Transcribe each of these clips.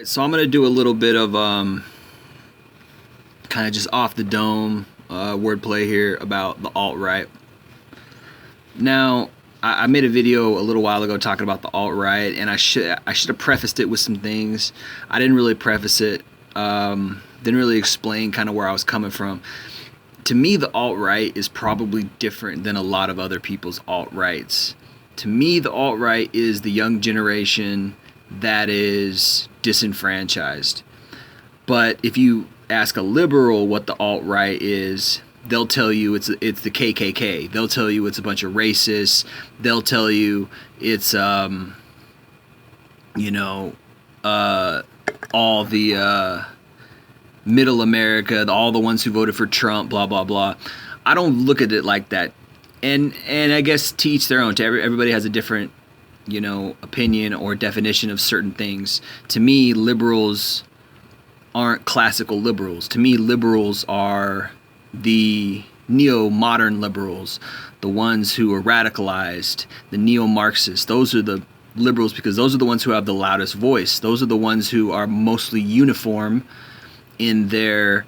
So I'm gonna do a little bit of kind of just off the dome wordplay here about the alt-right. Now, I made a video a little while ago talking about the alt-right, and I should have prefaced it with some things. I didn't really preface it. Didn't really explain kind of where I was coming from. To me, the alt-right is probably different than a lot of other people's alt-rights. To me, the alt-right is the young generation that is disenfranchised. But if you ask a liberal what the alt-right is, they'll tell you it's the KKK. They'll tell you it's a bunch of racists. They'll tell you it's all the middle America, all the ones who voted for Trump, blah blah blah. I don't look at it like that. And I guess to each their own. Everybody has a different opinion or definition of certain things. To me, liberals aren't classical liberals. To me, liberals are the neo-modern liberals, the ones who are radicalized, the neo-Marxists. Those are the liberals because those are the ones who have the loudest voice. Those are the ones who are mostly uniform in their,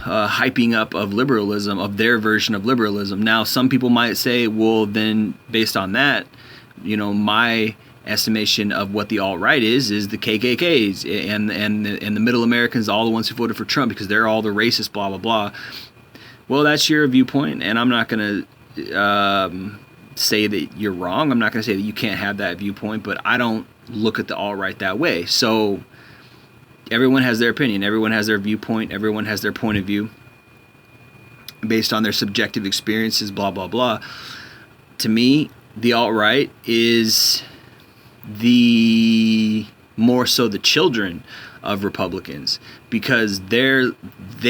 hyping up of liberalism, of their version of liberalism. Now, some people might say, well, then based on that, my estimation of what the alt-right is the KKKs and the middle Americans, all the ones who voted for Trump because they're all the racists, blah, blah, blah. Well, that's your viewpoint, and I'm not going to say that you're wrong. I'm not going to say that you can't have that viewpoint, but I don't look at the alt-right that way. So everyone has their opinion. Everyone has their viewpoint. Everyone has their point of view based on their subjective experiences, blah, blah, blah. To me, the alt-right is more so the children of Republicans because they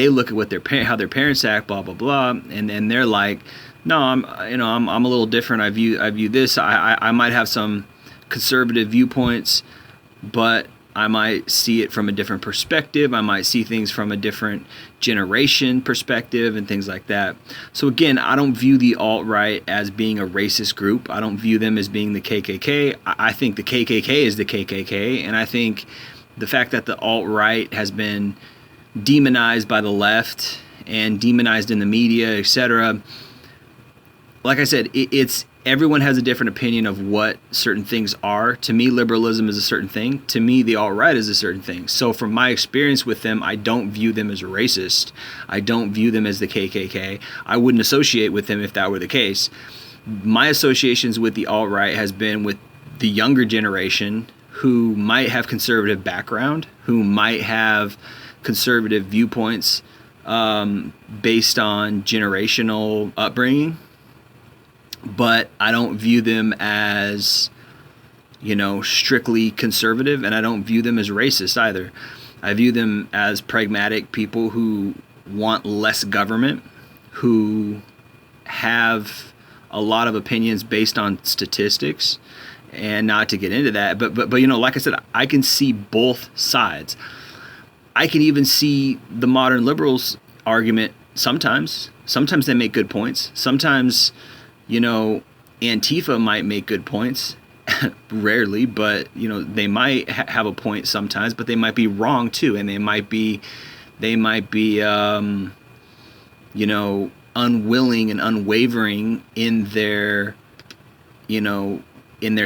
look at what how their parents act, blah, blah, blah, and they're like, no, I'm a little different. I view this. I might have some conservative viewpoints, but I might see it from a different perspective. I might see things from a different generation perspective and things like that. So again, I don't view the alt-right as being a racist group. I don't view them as being the KKK. I think the KKK is the KKK. And I think the fact that the alt-right has been demonized by the left and demonized in the media, etc. Like I said, everyone has a different opinion of what certain things are. To me, liberalism is a certain thing. To me, the alt-right is a certain thing. So from my experience with them, I don't view them as racist. I don't view them as the KKK. I wouldn't associate with them if that were the case. My associations with the alt-right has been with the younger generation who might have conservative background, who might have conservative viewpoints based on generational upbringing. But I don't view them as, strictly conservative, and I don't view them as racist either. I view them as pragmatic people who want less government, who have a lot of opinions based on statistics, and not to get into that. But like I said, I can see both sides. I can even see the modern liberals' argument sometimes. Sometimes they make good points. Sometimes Antifa might make good points, rarely, but they might have a point sometimes, but they might be wrong too, and they might be unwilling and unwavering in their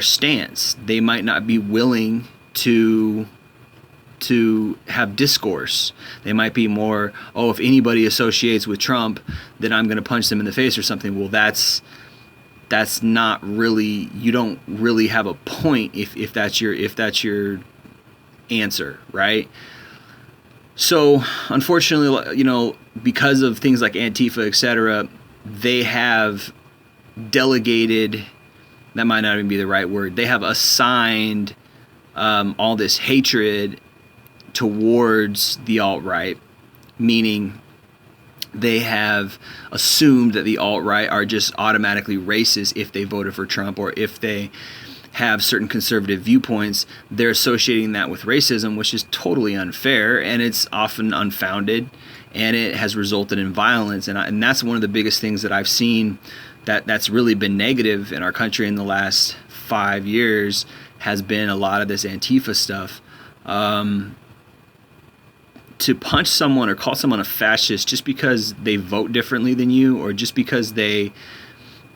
stance. They might not be willing to have discourse. They might be more, if anybody associates with Trump, then I'm going to punch them in the face or something. Well, that's not really, you don't really have a point if that's your answer, right? So unfortunately, because of things like Antifa, etc., they have delegated, that might not even be the right word, they have assigned all this hatred towards the alt-right, meaning they have assumed that the alt-right are just automatically racist if they voted for Trump, or if they have certain conservative viewpoints. They're associating that with racism, which is totally unfair, and it's often unfounded, and it has resulted in violence. And that's one of the biggest things that I've seen that's really been negative in our country in the last 5 years has been a lot of this Antifa stuff. To punch someone or call someone a fascist just because they vote differently than you, or just because they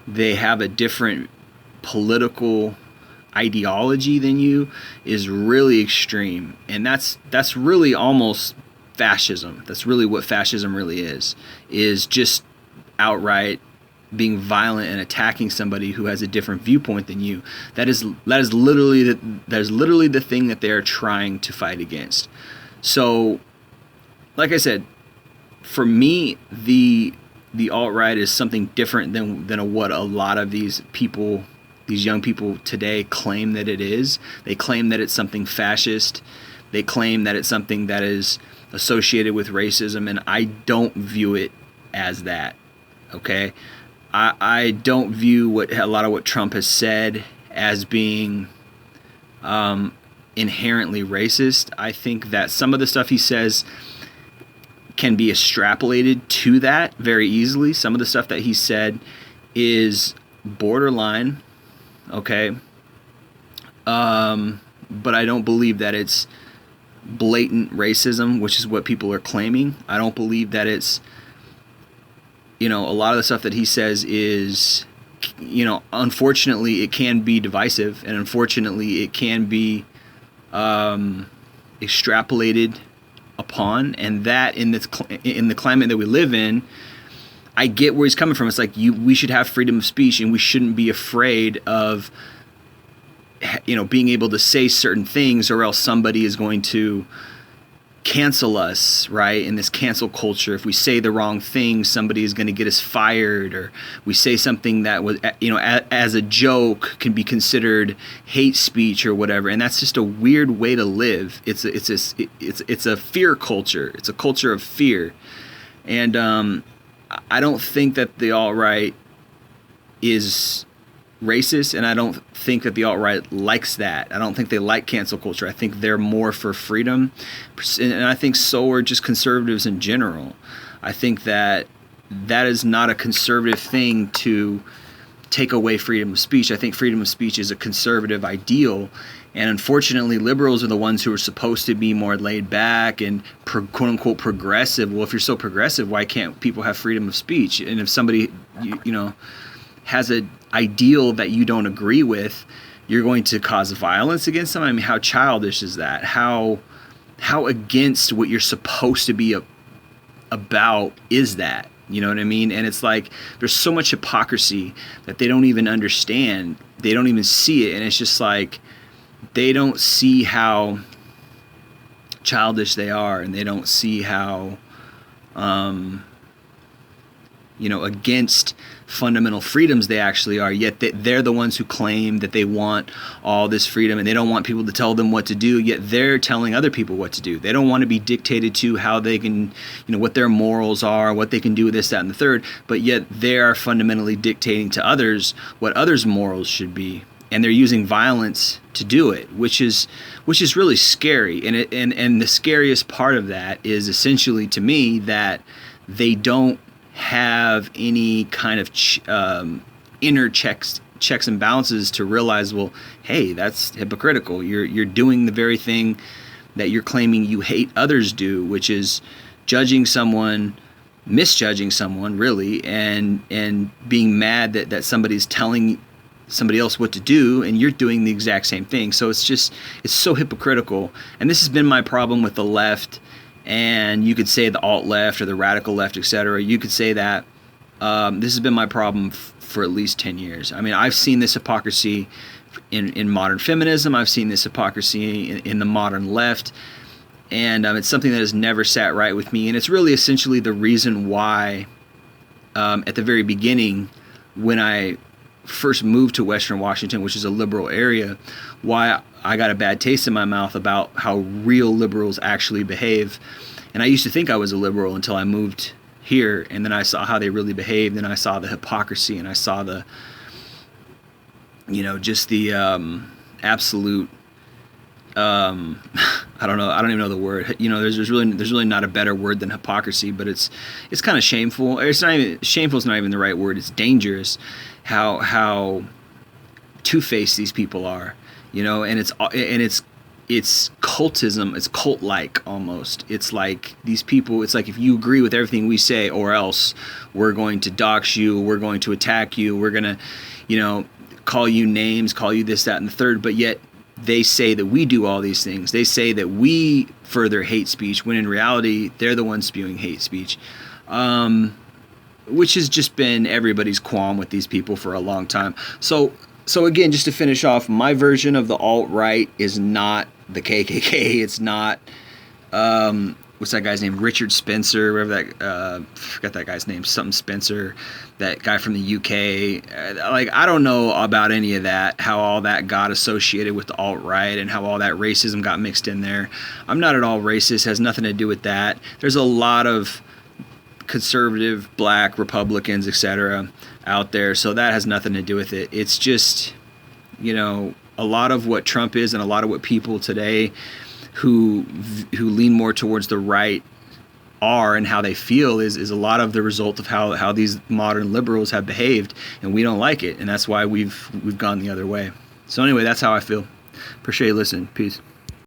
have a different political ideology than you, is really extreme. And that's really almost fascism. That's really what fascism really is just outright being violent and attacking somebody who has a different viewpoint than you. That is literally the thing that they are trying to fight against. So, like I said, for me, the alt-right is something different than what a lot of these young people today claim that it is. They claim that it's something fascist. They claim that it's something that is associated with racism, and I don't view it as that. Okay? I don't view a lot of what Trump has said as being inherently racist. I think that some of the stuff he says can be extrapolated to that very easily. Some of the stuff that he said is borderline, okay? But I don't believe that it's blatant racism, which is what people are claiming. I don't believe that it's, a lot of the stuff that he says is, unfortunately it can be divisive, and unfortunately it can be extrapolated upon, and that in the climate that we live in, I get where he's coming from. It's like we should have freedom of speech, and we shouldn't be afraid of being able to say certain things, or else somebody is going to cancel us, right? In this cancel culture, if we say the wrong thing, somebody is going to get us fired, or we say something that was, as a joke can be considered hate speech or whatever. And that's just a weird way to live. It's a fear culture. It's a culture of fear. And I don't think that the alt-right is racist, and I don't think that the alt-right likes that. I don't think they like cancel culture. I think they're more for freedom, and I think so are just conservatives in general. I think that is not a conservative thing to take away freedom of speech. I think freedom of speech is a conservative ideal, and unfortunately liberals are the ones who are supposed to be more laid back and quote-unquote progressive. Well, if you're so progressive, why can't people have freedom of speech? And if somebody has an ideal that you don't agree with, you're going to cause violence against them. I mean, how childish is that? How against what you're supposed to be about is that? You know what I mean? And it's like there's so much hypocrisy that they don't even understand. They don't even see it, and it's just like they don't see how childish they are, and they don't see how against fundamental freedoms they actually are, yet they're the ones who claim that they want all this freedom, and they don't want people to tell them what to do, yet they're telling other people what to do. They don't want to be dictated to how they can, what their morals are, what they can do, this, that, and the third, but yet they are fundamentally dictating to others what others' morals should be, and they're using violence to do it, which is really scary. And the scariest part of that is essentially, to me, that they don't have any kind of inner checks and balances to realize, well, hey, that's hypocritical. You're doing the very thing that you're claiming you hate others do, which is judging someone, misjudging someone, really, and being mad that somebody's telling somebody else what to do, and you're doing the exact same thing. So it's so hypocritical. And this has been my problem with the left. And you could say the alt-left or the radical left, etc. You could say that this has been my problem for at least 10 years. I mean, I've seen this hypocrisy in modern feminism. I've seen this hypocrisy in the modern left. And it's something that has never sat right with me. And it's really essentially the reason why, at the very beginning, when I first moved to Western Washington, which is a liberal area, why I got a bad taste in my mouth about how real liberals actually behave. And I used to think I was a liberal until I moved here, and then I saw how they really behaved, and I saw the hypocrisy, and I saw the, just the absolute, I don't even know the word. There's really not a better word than hypocrisy, but it's kind of shameful. It's not even, shameful is not even the right word. It's dangerous how two-faced these people are. It's cultism. It's cult-like almost. It's like these people. It's like if you agree with everything we say, or else we're going to dox you. We're going to attack you. We're gonna, call you names, call you this, that, and the third. But yet they say that we do all these things. They say that we further hate speech, when in reality they're the ones spewing hate speech. Which has just been everybody's qualm with these people for a long time. So again, just to finish off, my version of the alt-right is not the KKK. It's not, what's that guy's name? Richard Spencer, whatever that, forgot that guy's name, something Spencer, that guy from the UK. I don't know about any of that, how all that got associated with the alt-right and how all that racism got mixed in there. I'm not at all racist, has nothing to do with that. There's a lot of conservative black Republicans, etc., out there, so that has nothing to do with it. It's just, a lot of what Trump is and a lot of what people today who lean more towards the right are and how they feel is a lot of the result of how these modern liberals have behaved, and we don't like it, and that's why we've gone the other way. So anyway, that's how I feel. Appreciate you listening. Peace.